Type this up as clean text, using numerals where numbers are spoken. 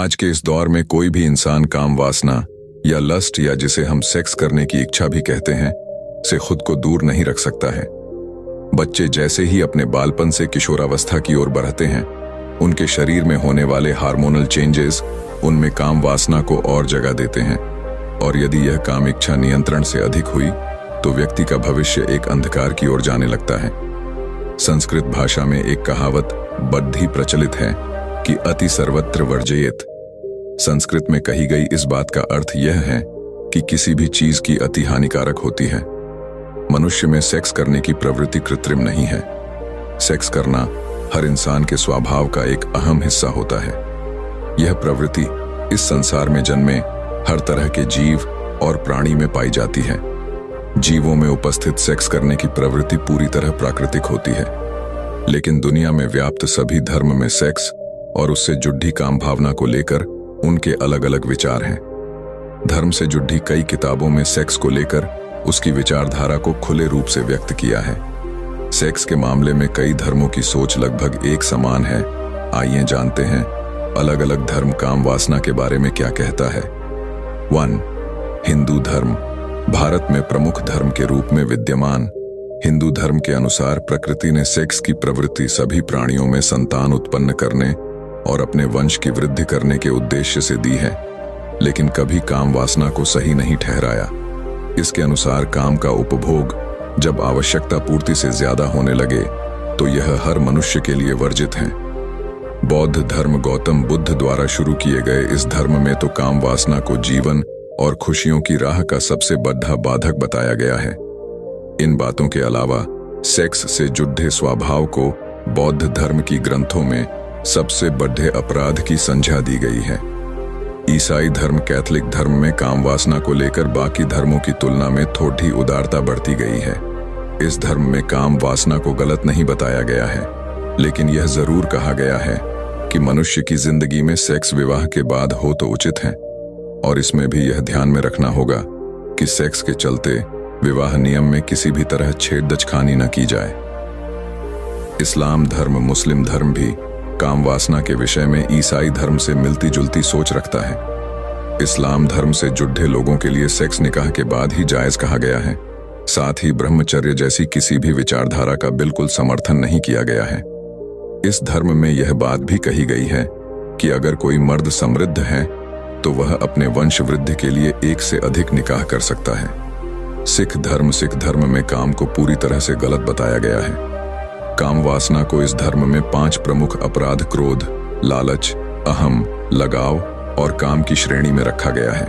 आज के इस दौर में कोई भी इंसान काम वासना या लस्ट या जिसे हम सेक्स करने की इच्छा भी कहते हैं से खुद को दूर नहीं रख सकता है। बच्चे जैसे ही अपने बालपन से किशोरावस्था की ओर बढ़ते हैं, उनके शरीर में होने वाले हार्मोनल चेंजेस उनमें काम वासना को और जगह देते हैं, और यदि यह काम इच्छा नियंत्रण से अधिक हुई तो व्यक्ति का भविष्य एक अंधकार की ओर जाने लगता है। संस्कृत भाषा में एक कहावत बद्धी प्रचलित है कि अति सर्वत्र वर्जयेत। संस्कृत में कही गई इस बात का अर्थ यह है कि किसी भी चीज की अति हानिकारक होती है। मनुष्य में सेक्स करने की प्रवृत्ति कृत्रिम नहीं है। सेक्स करना हर इंसान के स्वभाव का एक अहम हिस्सा होता है। यह प्रवृत्ति इस संसार में जन्मे हर तरह के जीव और प्राणी में पाई जाती है। जीवों में उपस्थित सेक्स करने की प्रवृत्ति पूरी तरह प्राकृतिक होती है, लेकिन दुनिया में व्याप्त सभी धर्म में सेक्स और उससे जुड़ी काम भावना को लेकर उनके अलग अलग विचार हैं। धर्म से जुड़ी कई किताबों में सेक्स को लेकर उसकी विचारधारा को खुले रूप से व्यक्त किया है। सेक्स के मामले में कई धर्मों की सोच लगभग एक समान है। आइए जानते हैं अलग अलग धर्म काम वासना के बारे में क्या कहता है। 1. हिंदू धर्म। भारत में प्रमुख धर्म के रूप में विद्यमान हिंदू धर्म के अनुसार प्रकृति ने सेक्स की प्रवृत्ति सभी प्राणियों में संतान उत्पन्न करने और अपने वंश की वृद्धि करने के उद्देश्य से दी है, लेकिन कभी काम वासना को सही नहीं ठहराया। इसके अनुसार काम का उपभोग जब आवश्यकता पूर्ति से ज्यादा होने लगे तो यह हर मनुष्य के लिए वर्जित है। बौद्ध धर्म गौतम बुद्ध द्वारा शुरू किए गए इस धर्म में तो काम वासना को जीवन और खुशियों की राह का सबसे बड़ा बाधक बताया गया है। इन बातों के अलावा सेक्स से जुड़े स्वभाव को बौद्ध धर्म की ग्रंथों में सबसे बड़े अपराध की संज्ञा दी गई है। ईसाई धर्म कैथोलिक धर्म में काम वासना को लेकर बाकी धर्मों की तुलना में थोड़ी उदारता बढ़ती गई है। इस धर्म में काम वासना को गलत नहीं बताया गया है, लेकिन यह जरूर कहा गया है कि मनुष्य की जिंदगी में सेक्स विवाह के बाद हो तो उचित है, और इसमें भी यह ध्यान में रखना होगा कि सेक्स के चलते विवाह नियम में किसी भी तरह छेड़छाड़ न की जाए। इस्लाम धर्म मुस्लिम धर्म भी काम वासना के विषय में ईसाई धर्म से मिलती जुलती सोच रखता है। इस्लाम धर्म से जुड़े लोगों के लिए सेक्स निकाह के बाद ही जायज कहा गया है। साथ ही ब्रह्मचर्य जैसी किसी भी विचारधारा का बिल्कुल समर्थन नहीं किया गया है। इस धर्म में यह बात भी कही गई है कि अगर कोई मर्द समृद्ध है तो वह अपने वंश वृद्धि के लिए एक से अधिक निकाह कर सकता है। सिख धर्म में काम को पूरी तरह से गलत बताया गया है। काम वासना को इस धर्म में 5 प्रमुख अपराध क्रोध, लालच, अहम, लगाव और काम की श्रेणी में रखा गया है।